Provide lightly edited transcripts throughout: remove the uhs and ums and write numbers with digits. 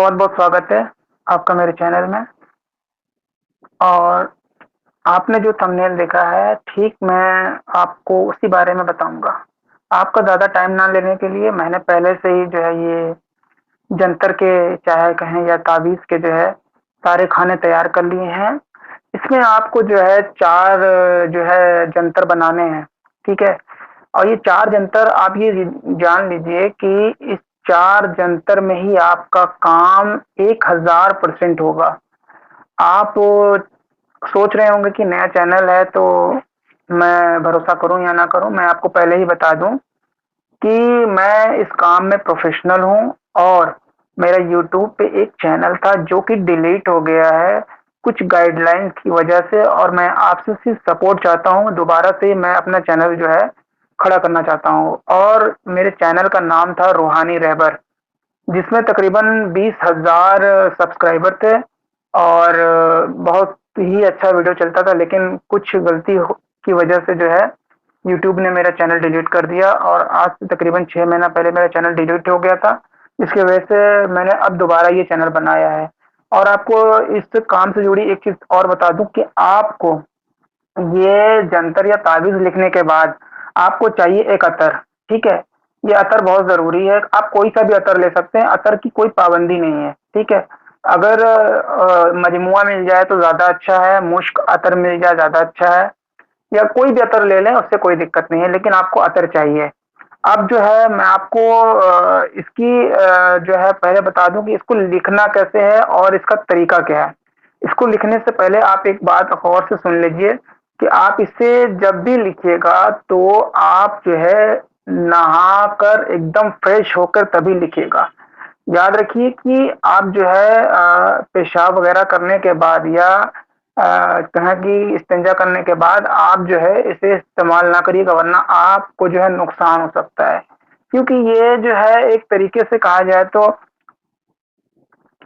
बहुत बहुत स्वागत है आपका मेरे चैनल में। और आपने जो थंबनेल देखा है, ठीक मैं आपको उसी बारे में बताऊंगा। आपका ज़्यादा टाइम ना लेने के लिए मैंने पहले से ही जो है ये जंतर के, चाहे कहें या ताबीज़ के, जो है सारे खाने तैयार कर लिए हैं। इसमें आपको जो है 4 जो है जंतर बनाने हैं, ठीक है? और ये 4 जंतर आप ये जान लीजिए कि इस 4 जंतर में ही आपका काम 1000% होगा। आप सोच रहे होंगे कि नया चैनल है तो मैं भरोसा करूं या ना करूं। मैं आपको पहले ही बता दूं कि मैं इस काम में प्रोफेशनल हूं। और मेरा यूट्यूब पे एक चैनल था जो कि डिलीट हो गया है कुछ गाइडलाइंस की वजह से, और मैं आपसे सिर्फ सपोर्ट चाहता हूं। दोबारा से मैं अपना चैनल जो है खड़ा करना चाहता हूं। और मेरे चैनल का नाम था रूहानी रहबर, जिसमें तकरीबन 20,000 सब्सक्राइबर थे। और बहुत ही अच्छा वीडियो चलता था, लेकिन कुछ की वजह से जो है यूट्यूब ने मेरा चैनल डिलीट कर दिया। और आज से तकरीबन 6 महीना पहले मेरा चैनल डिलीट हो गया था। इसकी वजह से मैंने अब दोबारा ये चैनल बनाया है। और आपको इस काम से जुड़ी एक चीज और बता दूं कि आपको ये जंतर या ताबीज लिखने के बाद आपको चाहिए एक अतर, ठीक है? ये अतर बहुत जरूरी है। आप कोई सा भी अतर ले सकते हैं, अतर की कोई पाबंदी नहीं है, ठीक है? अगर मजमुआ मिल जाए तो ज्यादा अच्छा है, मुश्क अतर मिल जाए ज्यादा अच्छा है, या कोई भी अतर ले लें, उससे कोई दिक्कत नहीं है, लेकिन आपको अतर चाहिए। अब जो है मैं आपको इसकी जो है पहले बता दूं कि इसको लिखना कैसे है और इसका तरीका क्या है। इसको लिखने से पहले आप एक बात गौर से सुन लीजिए कि आप इसे जब भी लिखिएगा तो आप जो है नहा कर एकदम फ्रेश होकर तभी लिखिएगा। याद रखिए कि आप जो है पेशाब वगैरह करने के बाद या कहें कि इस्तिंजा करने के बाद आप जो है इसे इस्तेमाल ना करिएगा, वरना आपको जो है नुकसान हो सकता है। क्योंकि ये जो है एक तरीके से कहा जाए तो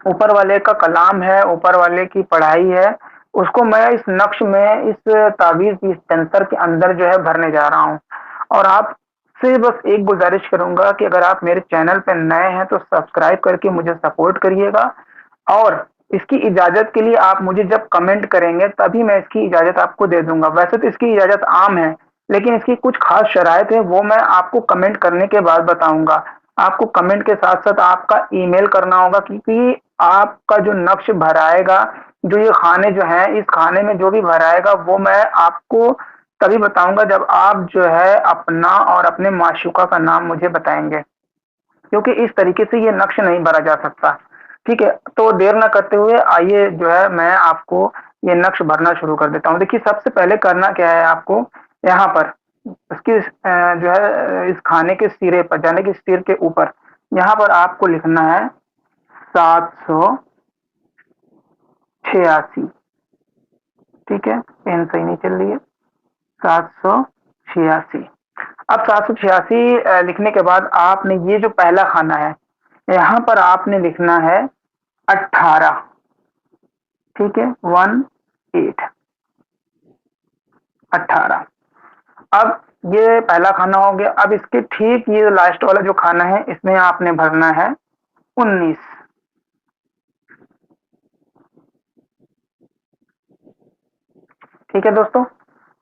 ऊपर वाले का कलाम है, ऊपर वाले की पढ़ाई है। उसको मैं इस नक्श में, इस ताबीज़, इस तंत्र के अंदर जो है भरने जा रहा हूँ। और आपसे बस एक गुज़ारिश करूँगा कि अगर आप मेरे चैनल पे नए हैं तो सब्सक्राइब करके मुझे सपोर्ट करिएगा। और इसकी इजाज़त के लिए आप मुझे जब कमेंट करेंगे तभी मैं इसकी इजाज़त आपको दे दूँगा। वैसे तो इसकी इजाज़त आम है, लेकिन इसकी कुछ ख़ास शराइत है, वो मैं आपको कमेंट करने के बाद बताऊँगा। आपको कमेंट के साथ-साथ आपका ईमेल करना होगा, क्योंकि आपका जो नक्श भराएगा, जो ये खाने जो हैं, इस खाने में जो भी भराएगा वो मैं आपको तभी बताऊँगा जब आप जो है अपना और अपने माशूका का नाम मुझे बताएँगे। क्योंकि इस तरीके से ये नक्श नहीं भरा जा सकता, ठीक है? तो देर ना करते हुए आइए जो है मैं आपको ये नक्श भरना शुरू कर देता हूँ। देखिए, सबसे पहले करना क्या है आपको, यहाँ पर इसकी जो है इस खाने के सिरे पर, यानी कि सिर के ऊपर, यहाँ पर आपको लिखना है 786। ठीक है? पेन सही नहीं चल रही है। 786। अब 786 लिखने के बाद आपने ये जो पहला खाना है, यहाँ पर आपने लिखना है 18। ठीक है? 18, 18। अब ये पहला खाना हो गया। अब इसके ठीक ये लास्ट वाला जो खाना है, इसमें आपने भरना है 19। ठीक है दोस्तों?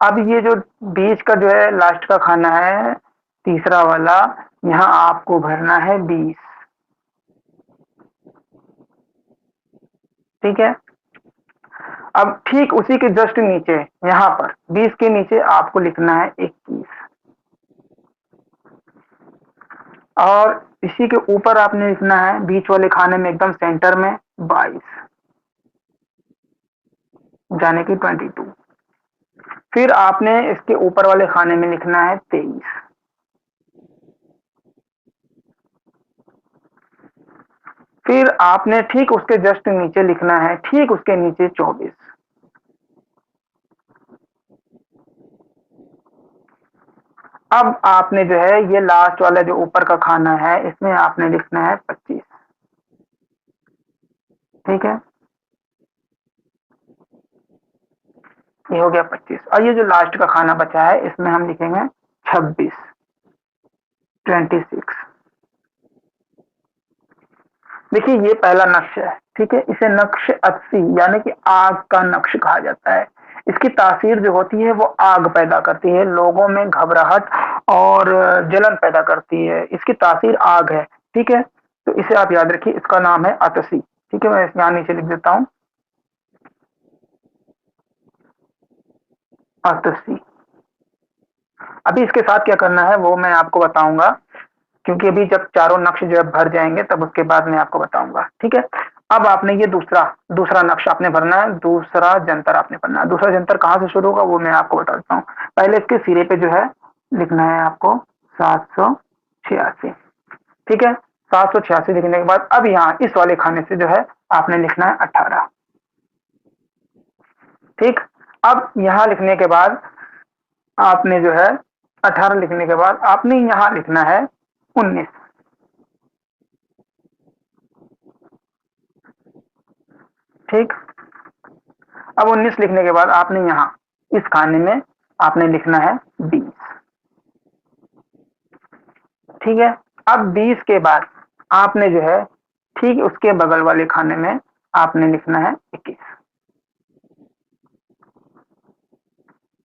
अब ये जो बीच का जो है लास्ट का खाना है, तीसरा वाला, यहाँ आपको भरना है 20। ठीक है? अब ठीक उसी के जस्ट नीचे, यहाँ पर 20 के नीचे आपको लिखना है 21। और इसी के ऊपर आपने लिखना है बीच वाले खाने में एकदम सेंटर में 22, यानी कि 22। फिर आपने इसके ऊपर वाले खाने में लिखना है 23। फिर आपने ठीक उसके जस्ट नीचे लिखना है, ठीक उसके नीचे 24। अब आपने जो है ये लास्ट वाला जो ऊपर का खाना है, इसमें आपने लिखना है 25। ठीक है? ये हो गया 25। और ये जो लास्ट का खाना बचा है, इसमें हम लिखेंगे 26, 26। देखिए ये पहला नक्श है, ठीक है, इसे नक्श 80 यानी कि आग का नक्श कहा जाता है। इसकी तासीर जो होती है वो आग पैदा करती है, लोगों में घबराहट और जलन पैदा करती है, इसकी तासीर आग है, ठीक है। तो इसे आप याद रखिए, इसका नाम है अतसी, ठीक है। मैं यहाँ नीचे लिख देता हूँ, अतसी। अभी इसके साथ क्या करना है वो मैं आपको बताऊंगा, क्योंकि अभी जब चारों नक्श जो है भर जाएंगे तब उसके बाद मैं आपको बताऊंगा, ठीक है। अब आपने ये दूसरा दूसरा नक्श आपने भरना है, दूसरा जंतर आपने भरना है। दूसरा जंतर कहाँ से शुरू होगा वो मैं आपको बता देता हूँ। पहले इसके सिरे पे जो है लिखना है आपको 786, ठीक है। 786 लिखने के बाद अब यहाँ इस वाले खाने से जो है आपने लिखना है 18, ठीक। अब यहाँ लिखने के बाद आपने जो है 18 लिखने के बाद आपने यहाँ लिखना है 19, ठीक। अब 19 लिखने के बाद आपने यहाँ इस खाने में आपने लिखना है 20, ठीक है। अब 20 के बाद आपने जो है ठीक उसके बगल वाले खाने में आपने लिखना है 21।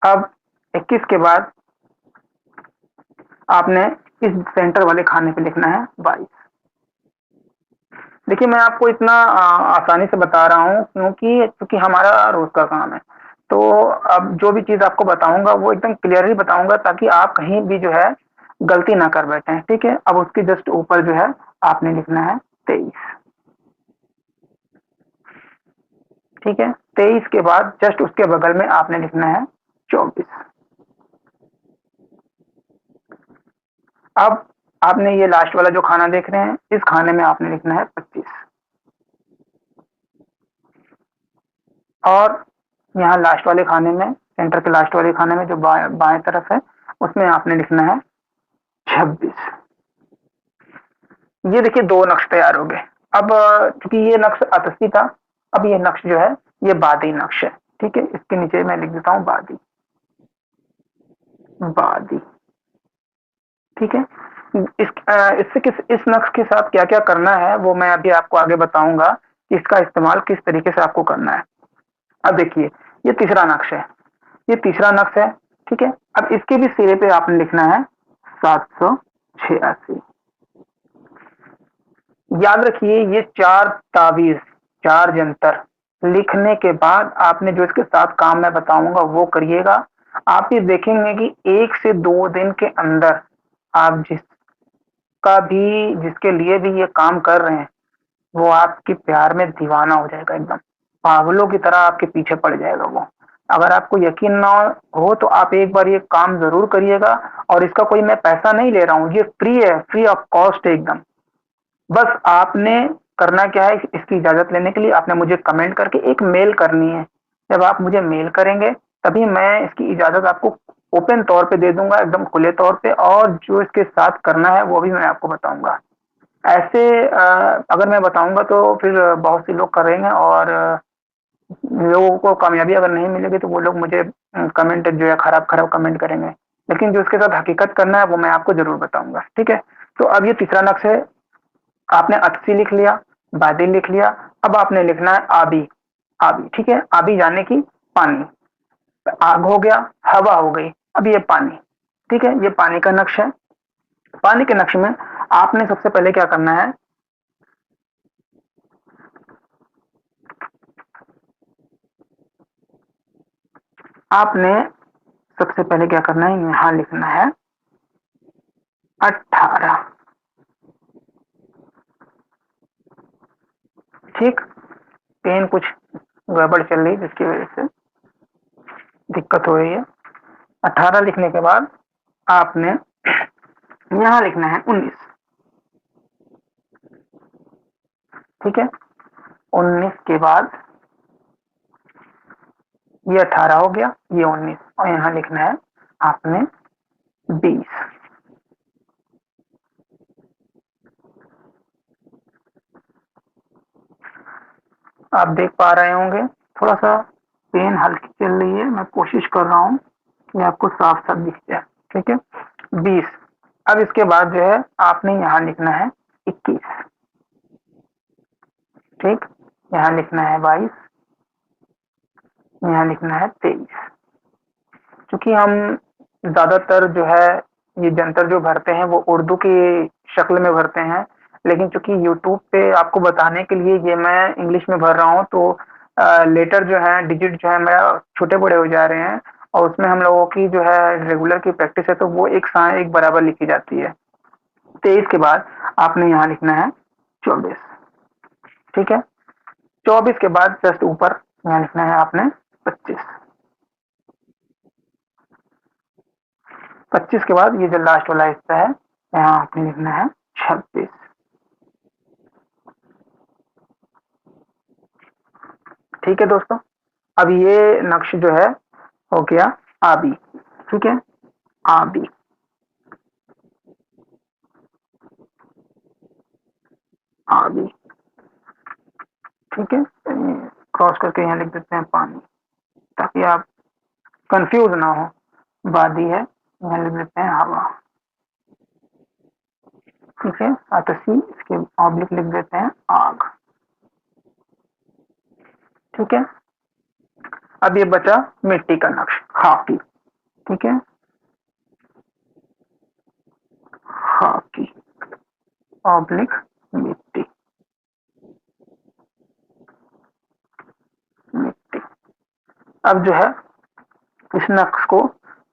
अब 21 के बाद आपने इस सेंटर वाले खाने पे लिखना है 22। देखिए मैं आपको इतना आसानी से बता रहा हूँ क्योंकि हमारा रोज का काम है। तो अब जो भी चीज आपको बताऊंगा वो एकदम क्लियरली बताऊंगा ताकि आप कहीं भी जो है गलती ना कर बैठे, ठीक है। अब उसके जस्ट ऊपर जो है आपने लिखना है 23, ठीक है। 23 के बाद जस्ट उसके बगल में आपने लिखना है 24। अब आपने ये लास्ट वाला जो खाना देख रहे हैं इस खाने में आपने लिखना है 25, और यहाँ लास्ट वाले खाने में सेंटर के लास्ट वाले खाने में जो बाएं तरफ है उसमें आपने लिखना है 26। ये देखिए दो नक्श तैयार हो गए। अब चूंकि ये नक्श अतसी था, अब ये नक्श जो है ये बादी नक्श है, ठीक है। इसके नीचे मैं लिख देता हूँ बादी, बादी, ठीक है। इससे किस इस नक्श के साथ क्या क्या करना है वो मैं अभी आपको आगे बताऊंगा कि इसका इस्तेमाल किस तरीके से आपको करना है। अब देखिए ये तीसरा नक्श है, ये तीसरा नक्श है, ठीक है। अब इसके भी सिरे पे आपने लिखना है 786। याद रखिए ये चार तावीज, चार जंतर लिखने के बाद आपने जो इसके साथ काम मैं बताऊंगा वो करिएगा। आप ये देखेंगे कि 1 से 2 दिन के अंदर आप जिसके लिए भी ये काम कर रहे हैं वो आपके प्यार में दीवाना हो जाएगा, एकदम पागलों की तरह आपके पीछे पड़ जाएगा वो। अगर आपको यकीन ना हो तो आप एक बार ये काम जरूर करिएगा। और इसका कोई मैं पैसा नहीं ले रहा हूँ, ये फ्री है, फ्री ऑफ कॉस्ट है एकदम। बस आपने करना क्या है, इसकी इजाजत लेने के लिए आपने मुझे कमेंट करके एक मेल करनी है। जब आप मुझे मेल करेंगे तभी मैं इसकी इजाजत आपको ओपन तौर पे दे दूंगा, एकदम खुले तौर पे, और जो इसके साथ करना है वो भी मैं आपको बताऊंगा। ऐसे अगर मैं बताऊंगा तो फिर बहुत से लोग करेंगे, और लोगों को कामयाबी अगर नहीं मिलेगी तो वो लोग मुझे कमेंट जो है खराब खराब कमेंट करेंगे। लेकिन जो इसके साथ हकीकत करना है वो मैं आपको जरूर बताऊंगा, ठीक है। तो अब ये तीसरा नक्श है, आपने अतसी लिख लिया, बादी लिख लिया। अब आपने लिखना है आबी, आबी, ठीक है। आबी यानी कि पानी, आग हो गया, हवा हो गई, अब ये पानी, ठीक है। ये पानी का नक्श है। पानी के नक्श में आपने सबसे पहले क्या करना है, आपने सबसे पहले क्या करना है, यहां लिखना है 18, ठीक। पेन कुछ गड़बड़ चल रही जिसकी वजह से दिक्कत हो रही है। 18 लिखने के बाद आपने यहां लिखना है 19, ठीक है। 19 के बाद ये 18 हो गया, ये 19, और यहाँ लिखना है आपने 20। आप देख पा रहे होंगे थोड़ा सा पेन हल्की चल रही है, मैं कोशिश कर रहा हूँ कि आपको साफ साफ दिख जाए, ठीक है। 20। अब इसके बाद जो है आपने यहाँ लिखना है 21, ठीक, यहाँ लिखना है 22, यहाँ लिखना है 23। क्योंकि हम ज़्यादातर जो है ये जंतर जो भरते हैं वो उर्दू की शक्ल में भरते हैं, लेकिन चूँकि यूट्यूब पे आपको बताने के लिए ये मैं इंग्लिश में भर रहा हूँ, तो लेटर जो है, डिजिट जो है मेरा छोटे-बड़े हो जा रहे हैं और उसमें हम लोगों की जो है रेगुलर की प्रैक्टिस है, तो वो एक बराबर लिखी जाती है। 23 के बाद आपने यहाँ लिखना है 24, ठीक है? 24 के बाद जस्ट ऊपर यहाँ लिखना है आपने 25। 25 के बाद ये जो लास्ट वाला हिस्सा है, यहाँ आपने लिखना है 26। ठीक है दोस्तों? अब ये नक्श जो है हो गया आबी, ठीक है? आबी, आबी, ठीक है? क्रॉस करके यहाँ लिख देते हैं पानी, ताकि आप कंफ्यूज ना हो। वादी है, यहाँ लिख देते हैं हवा, ठीक है? आतशी, इसके ऑब्लिक लिख देते हैं आग, ठीक है? अब ये बचा मिट्टी का नक्श, खाकी, ठीक है? खाकी, ऑब्लिक मिट्टी, मिट्टी। अब जो है इस नक्श को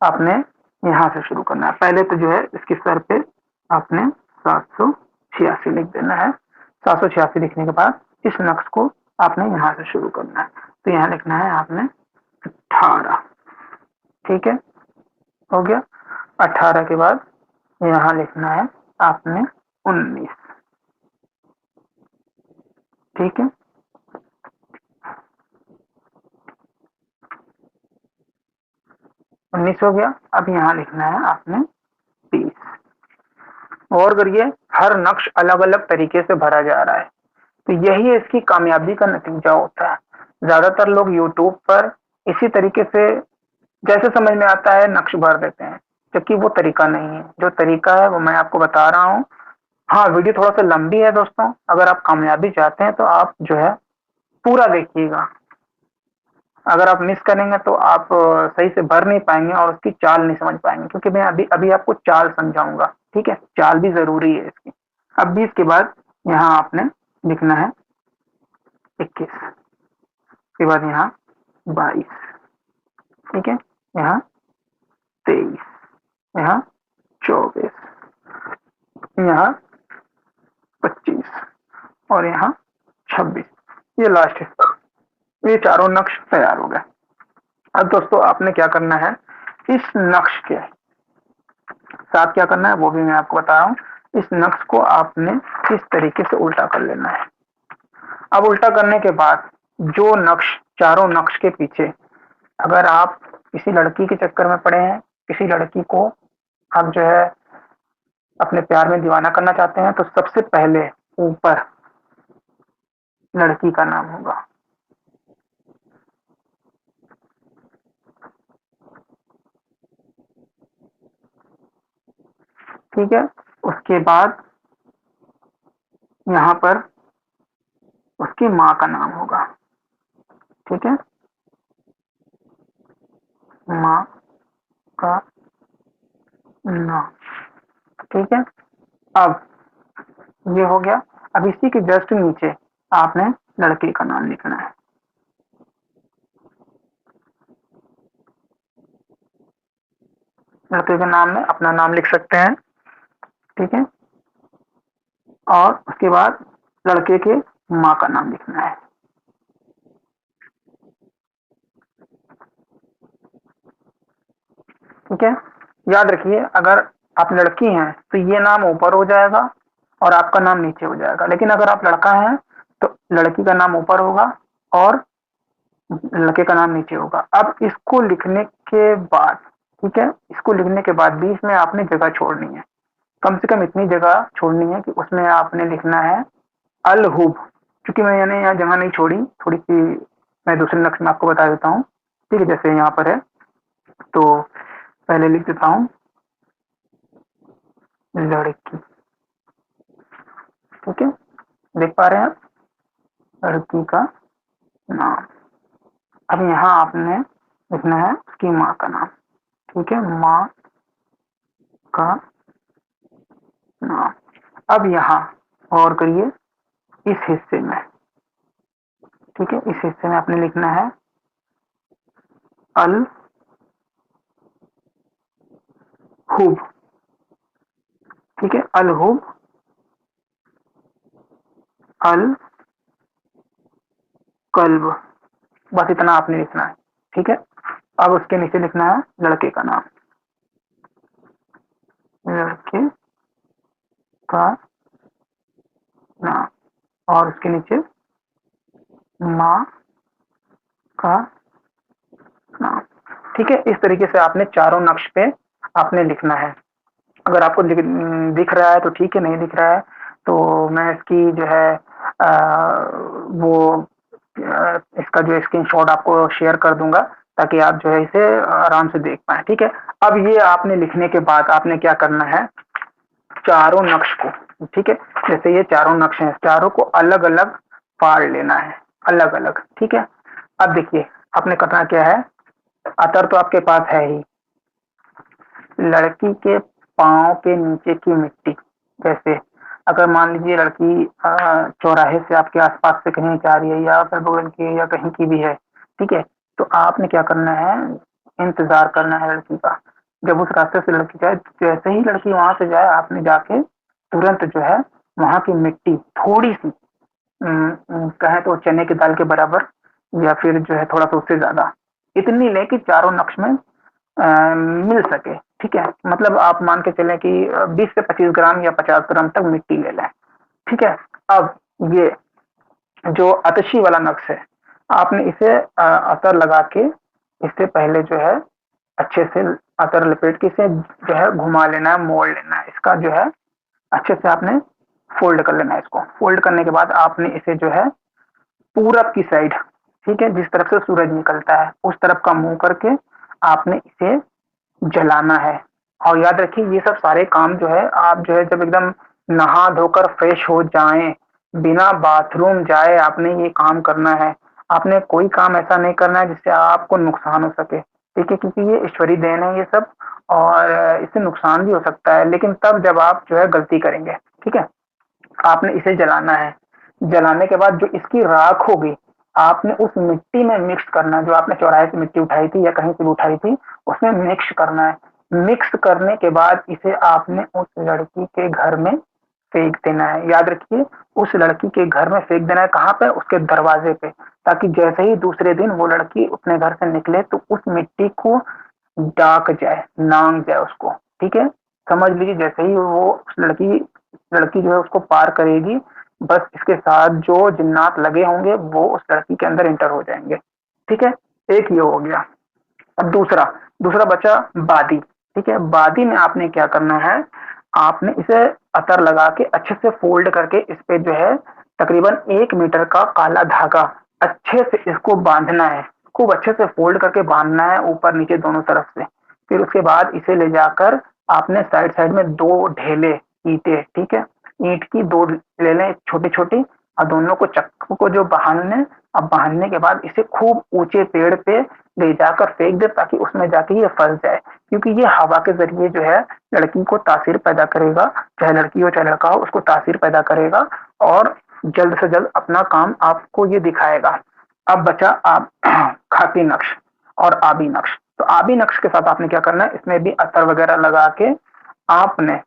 आपने यहाँ से शुरू करना है। पहले तो जो है इसके सर पे आपने 786 लिख देना है। 786 लिखने के बाद इस नक्श को आपने यहाँ से शुरू करना है। तो यहाँ लिखना है आपने 18, ठीक है? हो गया? 18 के बाद यहाँ लिखना है आपने 19, ठीक है? 19 हो गया। अब यहाँ लिखना है आपने 30। और करिए, हर नक्श अलग-अलग तरीके से भरा जा रहा है, तो यही इसकी कामयाबी का नतीजा होता है। ज़्यादातर लोग यूट्यूब पर इसी तरीके से जैसे समझ में आता है नक्श भर देते हैं, जबकि वो तरीका नहीं है। जो तरीका है वो मैं आपको बता रहा हूँ। हाँ, वीडियो थोड़ा-सा लंबी है दोस्तों, अगर आप कामयाबी चाहते हैं तो आप जो है पूरा देखिएगा। अगर आप मिस करेंगे तो आप सही से भर नहीं पाएँगे और उसकी चाल नहीं समझ पाएँगे, क्योंकि मैं अभी अभी आपको चाल समझाऊँगा, ठीक है? चाल भी ज़रूरी है इसकी। अब 20 के बाद यहाँ आपने लिखना है 21, के बाद यहाँ 22, ठीक है? यहाँ 23, यहाँ 24, यहाँ 25 और यहाँ 26। ये लास्ट है। ये चारों नक्श तैयार हो गए। अब दोस्तों आपने क्या करना है, इस नक्श के साथ क्या करना है वो भी मैं आपको बता रहा हूँ। इस नक्श को आपने इस तरीके से उल्टा कर लेना है। अब उल्टा करने के बाद जो नक्श, चारों नक्श के पीछे अगर आप किसी लड़की के चक्कर में पड़े हैं, किसी लड़की को आप जो है अपने प्यार में दीवाना करना चाहते हैं, तो सबसे पहले ऊपर लड़की का नाम होगा, ठीक है? उसके बाद यहाँ पर उसकी माँ का नाम होगा, ठीक है? माँ का नाम, ठीक है? अब ये हो गया। अब इसी के जस्ट नीचे आपने लड़के का नाम लिखना है। लड़के के नाम में अपना नाम लिख सकते हैं, ठीक है? और उसके बाद लड़के के माँ का नाम लिखना है, ठीक है? याद रखिए, अगर आप लड़की हैं तो ये नाम ऊपर हो जाएगा और आपका नाम नीचे हो जाएगा, लेकिन अगर आप लड़का हैं तो लड़की का नाम ऊपर होगा और लड़के का नाम नीचे होगा। अब इसको लिखने के बाद, ठीक है, इसको लिखने के बाद बीच में आपने जगह छोड़नी है। कम से कम इतनी जगह छोड़नी है कि उसमें आपने लिखना है अल हुब। क्योंकि मैंने यहाँ जगह नहीं छोड़ी, थोड़ी सी मैं दूसरे नक्श में आपको बता देता हूँ, ठीक है? जैसे यहाँ पर है, तो पहले लिख देता हूँ लड़की, ठीक है? देख पा रहे हैं आप? लड़की का नाम। अब यहाँ आपने लिखना है उसकी माँ का नाम। ठीक है, माँ का नाम। अब यहाँ और करिए इस हिस्से में। ठीक है, इस हिस्से में आपने लिखना है अल हुब। ठीक है, अल हुब, अल कल्ब, बस इतना आपने लिखना है। ठीक है, अब उसके नीचे लिखना है लड़के का नाम। लड़के का नाम और उसके नीचे माँ का नाम। ठीक है, इस तरीके से आपने चारों नक्श पे आपने लिखना है। अगर आपको दिख रहा है तो ठीक है, नहीं दिख रहा है तो मैं इसकी जो है वो इसका जो स्क्रीनशॉट आपको शेयर कर दूंगा ताकि आप जो है इसे आराम से देख पाए। ठीक है, अब ये आपने लिखने के बाद आपने क्या करना है, चारों नक्श को, ठीक है, जैसे ये चारों नक्श हैं, चारों को अलग अलग फाड़ लेना है, अलग अलग। ठीक है, अब देखिए आपने करना क्या है, अतर तो आपके पास है ही। लड़की के पाँव के नीचे की मिट्टी, जैसे अगर मान लीजिए लड़की चौराहे से आपके आसपास से कहीं जा रही है या फिर बगल की या कहीं की भी है, ठीक है, तो आपने क्या करना है, इंतजार करना है लड़की का। जब उस रास्ते से लड़की जाए, जैसे ही लड़की वहां से जाए आपने जाके तुरंत जो है वहां की मिट्टी थोड़ी सी कहें तो चने की दाल के बराबर या फिर जो है थोड़ा सा उससे ज्यादा इतनी लें कि चारों नक्श में मिल सके। ठीक है, मतलब आप मान के चलें कि 20 से 25 ग्राम या 50 ग्राम तक मिट्टी ले लें। ठीक है, अब ये जो आतिशी वाला नक्श है आपने इसे अतर लगा के इससे पहले जो है अच्छे से अतर लपेट के इसे जो है घुमा लेना है, मोड़ लेना है, इसका जो है अच्छे से आपने फोल्ड कर लेना है। इसको फोल्ड करने के बाद आपने इसे जो है पूरब की साइड, ठीक है, जिस तरफ से सूरज निकलता है उस तरफ का मुंह करके आपने इसे जलाना है। और याद रखिए ये सब सारे काम जो है आप जो है जब एकदम नहा धोकर फ्रेश हो जाएं, बिना बाथरूम जाए आपने ये काम करना है। आपने कोई काम ऐसा नहीं करना है जिससे आपको नुकसान हो सके। ठीक है, क्योंकि ये ईश्वरी देन है ये सब, और इससे नुकसान भी हो सकता है, लेकिन तब जब आप जो है गलती करेंगे। ठीक है, आपने इसे जलाना है। जलाने के बाद जो इसकी राख होगी आपने उस मिट्टी में मिक्स करना है, जो आपने चौराहे से मिट्टी उठाई थी या कहीं से भी उठाई थी उसमें मिक्स करना है। मिक्स करने के बाद इसे आपने उस लड़की के घर में फेंक देना है। याद रखिए उस लड़की के घर में फेंक देना है, कहाँ पे, उसके दरवाजे पे, ताकि जैसे ही दूसरे दिन वो लड़की अपने घर से निकले तो उस मिट्टी को डाक जाए, नांग जाए उसको। ठीक है, समझ लीजिए जैसे ही वो उस लड़की लड़की जो है उसको पार करेगी, बस इसके साथ जो जिन्नात लगे होंगे वो उस लड़की के अंदर इंटर हो जाएंगे। ठीक है, एक ये हो गया। अब दूसरा दूसरा बचा बादी। ठीक है, बादी में आपने क्या करना है, आपने इसे अतर लगा के अच्छे से फोल्ड करके इस पे जो है तकरीबन 1 मीटर का काला धागा अच्छे से इसको बांधना है, खूब अच्छे से फोल्ड करके बांधना है ऊपर नीचे दोनों तरफ से। फिर उसके बाद इसे ले जाकर आपने साइड साइड में दो ढेले ईंटें, ठीक है, ईंट की दो ले लें छोटी छोटी, और दोनों को चक्कू को जो बांधने, अब बांधने के बाद इसे खूब ऊंचे पेड़ पे ले जाकर फेंक दे ताकि उसमें जाके ये फंस जाए, क्योंकि ये हवा के जरिए जो है लड़की को तासीर पैदा करेगा, चाहे लड़की हो चाहे लड़का हो उसको तासीर पैदा करेगा और जल्द से जल्द अपना काम आपको ये दिखाएगा। अब बचा आप खाकी नक्श और आबी नक्श। तो आबी नक्श के साथ आपने क्या करना है, इसमें भी अतर वगैरह लगा के आपने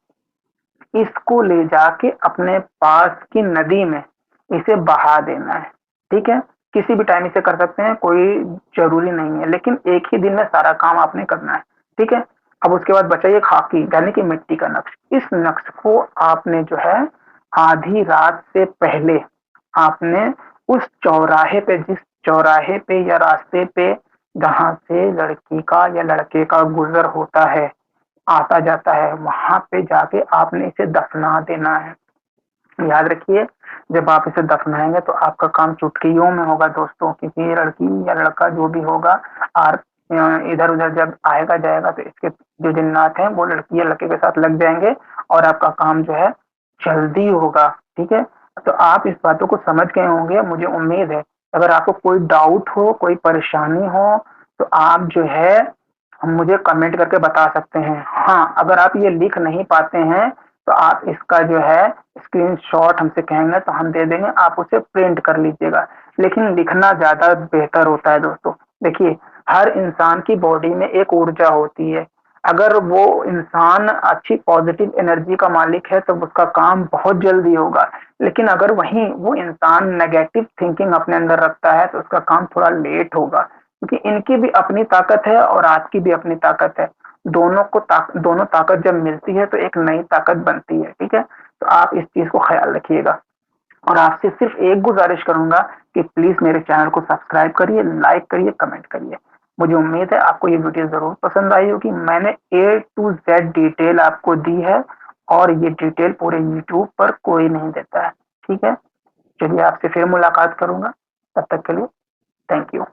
इसको ले जाके अपने पास की नदी में इसे बहा देना है। ठीक है, किसी भी टाइम इसे कर सकते हैं, कोई जरूरी नहीं है, लेकिन एक ही दिन में सारा काम आपने करना है। ठीक है, अब उसके बाद बचा ये खाकी यानी कि मिट्टी का नक्श। इस नक्श को आपने जो है आधी रात से पहले आपने उस चौराहे पे, जिस चौराहे पे या रास्ते पे जहां से लड़की का या लड़के का गुजर होता है, आता जाता है, वहां पे जाके आपने इसे दफना देना है। याद रखिए जब आप इसे दफनाएंगे तो आपका काम चुटकियों में होगा दोस्तों, क्योंकि ये लड़की या लड़का जो भी होगा और इधर उधर जब आएगा जाएगा तो इसके जो जिन्नात हैं वो लड़की या लड़के के साथ लग जाएंगे और आपका काम जो है जल्दी होगा। ठीक है, तो आप इस बातों को समझ गए होंगे, मुझे उम्मीद है। अगर आपको कोई डाउट हो, कोई परेशानी हो, तो आप जो है मुझे कमेंट करके बता सकते हैं। हाँ, अगर आप ये लिख नहीं पाते हैं, तो आप इसका जो है स्क्रीनशॉट हमसे कहेंगे तो हम दे देंगे, आप उसे प्रिंट कर लीजिएगा। लेकिन लिखना ज़्यादा बेहतर होता है दोस्तों। देखिए, हर इंसान की बॉडी में एक ऊर्जा होती है। अगर वो इंसान अच्छी पॉजिटिव एनर्जी का मालिक है, तो उसका काम बहुत जल्दी होगा। लेकिन अगर वहीं वो इंसान नेगेटिव थिंकिंग अपने अंदर रखता है, तो उसका काम थोड़ा लेट होगा। क्योंकि इनकी भी अपनी ताकत है और आपकी भी अपनी ताकत है। दोनों ताकत जब मिलती है तो एक नई ताकत बनती है। ठीक है? तो आप इस चीज़ को ख़्याल रखिएगा। और आपसे सिर्फ एक गुज़ारिश करूँगा कि प्लीज़ मेरे चैनल को सब्सक्राइब करिए, लाइक करिए, कमेंट करिए। मुझे उम्मीद है आपको ये वीडियो ज़रूर पसंद आई होगी। मैंने ए टू ज़ेड डिटेल आपको दी है, और ये डिटेल पूरे यूट्यूब पर कोई नहीं देता है। ठीक है? चलिए, आपसे फिर मुलाकात करूँगा। तब तक के लिए थैंक यू।